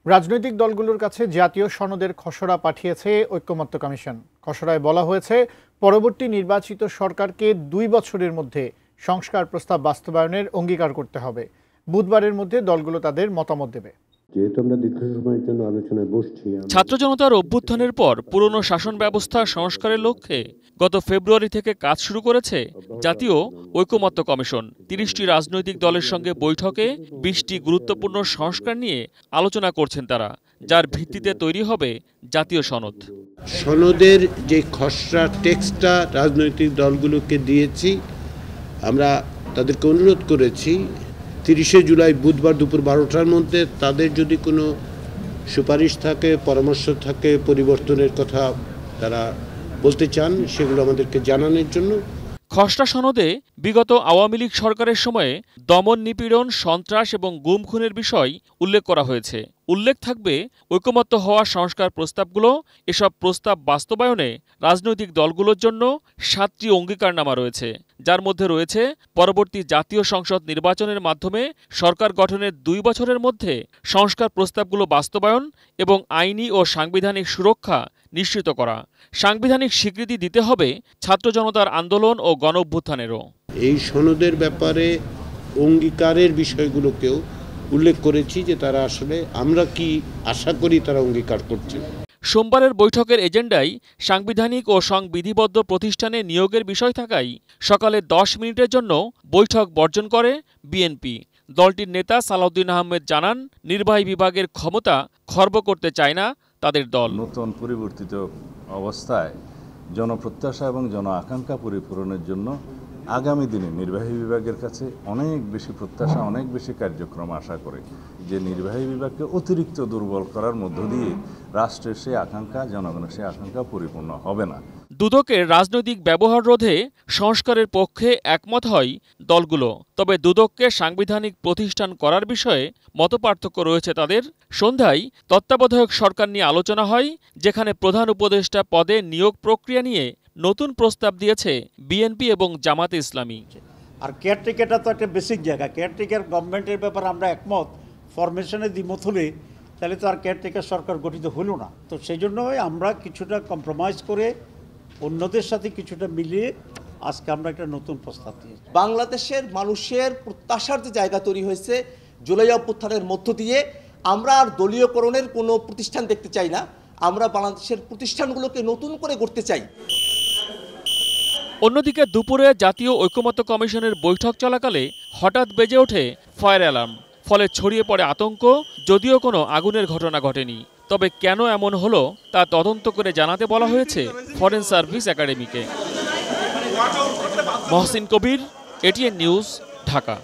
রাজনৈতিক দলগুলোর কাছে জাতীয় সনদের খসড়া পাঠিয়েছে ঐকমত্য কমিশন। খসড়ায় বলা হয়েছে, পরবর্তী নির্বাচিত সরকারকে 2 বছরের মধ্যে সংস্কার প্রস্তাব বাস্তবায়নের অঙ্গীকার করতে হবে। বুধবারের মধ্যে দলগুলো তাদের মতামত দেবে। ছাত্র জনতার অভ্যুত্থানের পর পুরনো শাসন ব্যবস্থা সংস্কারের লক্ষ্যে গত ফেব্রুয়ারি থেকে কাজ শুরু করেছে জাতীয় ঐকমত্য কমিশন। 30টি রাজনৈতিক দলের সঙ্গে বৈঠকে 20টি গুরুত্বপূর্ণ সংস্কার নিয়ে আলোচনা করছেন তারা, যার ভিত্তিতে তৈরি হবে জাতীয় সনদ। সনদের যে খসড়া টেক্সটটা রাজনৈতিক দলগুলোকে দিয়েছি, আমরা তাদেরকে অনুরোধ করেছি 30শে জুলাই বুধবার দুপুর 12টার মধ্যে তাদের যদি কোনো সুপারিশ থাকে, পরামর্শ থাকে, পরিবর্তনের কথা তারা বলতে চান, সেগুলো আমাদেরকে জানানোর জন্য। খসড়া সনদে বিগত আওয়ামী লীগ সরকারের সময়ে দমন নিপীড়ন, সন্ত্রাস এবং গুম খুনের বিষয় উল্লেখ করা হয়েছে। উল্লেখ থাকবে ঐকমত্য হওয়া সংস্কার প্রস্তাবগুলো। এসব প্রস্তাব বাস্তবায়নে রাজনৈতিক দলগুলোর জন্য 7টি অঙ্গীকারনামা রয়েছে, যার মধ্যে রয়েছে পরবর্তী জাতীয় সংসদ নির্বাচনের মাধ্যমে সরকার গঠনের 2 বছরের মধ্যে সংস্কার প্রস্তাবগুলো বাস্তবায়ন এবং আইনি ও সাংবিধানিক সুরক্ষা নিশ্চিত করা। সাংবিধানিক স্বীকৃতি দিতে হবে ছাত্র জনতার আন্দোলন ও গণঅভ্যুত্থানেরও। এই সনদের ব্যাপারে অঙ্গীকারের বিষয়গুলোকেও উল্লেখ করেছি যে তারা আসলে আমরা কি আশা করি তারা অঙ্গীকার করছে। সোমবারের বৈঠকের এজেন্ডায় সাংবিধানিক ও সংবিধিবদ্ধ প্রতিষ্ঠানে নিয়োগের বিষয় থাকায় সকালে 10 মিনিটের জন্য বৈঠক বর্জন করে বিএনপি। দলটির নেতা সালাউদ্দিন আহমেদ জানান, নির্বাহী বিভাগের ক্ষমতা খর্ব করতে চায় না তাদের দল। নতুন পরিবর্তিত অবস্থায় জনপ্রত্যাশা এবং জন আকাঙ্ক্ষা পরিপূরণের জন্য আগামী দিনে নির্বাহী বিভাগের কাছে অনেক বেশি প্রত্যাশা, অনেক বেশি কার্যক্রম আশা করে, যে নির্বাহী বিভাগকে অতিরিক্ত দুর্বল করার মধ্য দিয়ে রাষ্ট্রের সেই আকাঙ্ক্ষা, জনগণের সেই আকাঙ্ক্ষা পরিপূর্ণ হবে না। দুদকের রাজনৈতিক ব্যবহার রোধে সংস্কারের পক্ষে একমত হয় দলগুলো, তবে দুদককে সাংবিধানিক প্রতিষ্ঠান করার বিষয়ে মতপার্থক্য রয়েছে তাদের। সন্ধ্যায় তত্ত্বাবধায়ক সরকার নিয়ে আলোচনা হয়, যেখানে প্রধান উপদেষ্টা পদে নিয়োগ প্রক্রিয়া নিয়ে নতুন প্রস্তাব দিয়েছে বিএনপি এবং জামাতে ইসলামী। আর কেয়ারটেকারটা তো একটা বেসিক জায়গা। কেয়ারটেকার গভর্নমেন্টের ব্যাপারে আমরা একমত, ফরমেশনে দ্বিমত হলে তাহলে তো আর কেয়ারটেকার সরকার গঠিত হলো না। তো সেই জন্যই আমরা কিছুটা কম্প্রোমাইজ করে অন্যদের সাথে কিছুটা মিলিয়ে আজকে আমরা একটা নতুন প্রস্তাব দিয়েছি। বাংলাদেশের মানুষের প্রত্যাশার যে জায়গা তৈরি হয়েছে জুলাই অভ্যুত্থানের মধ্য দিয়ে, আমরা আর দলীয়করণের কোনো প্রতিষ্ঠান দেখতে চাই না। আমরা বাংলাদেশের প্রতিষ্ঠানগুলোকে নতুন করে গড়তে চাই। অন্যদিকে দুপুরে জাতীয় ঐকমত্য কমিশনের বৈঠক চলাকালে হঠাৎ বেজে ওঠে ফায়ার অ্যালার্ম। ফলে ছড়িয়ে পড়ে আতঙ্ক, যদিও কোনো আগুনের ঘটনা ঘটেনি। তবে কেন এমন হলো তা তদন্ত করে জানাতে বলা হয়েছে ফরেন সার্ভিস একাডেমিকে। মহসিন কবির, এটিএন নিউজ, ঢাকা।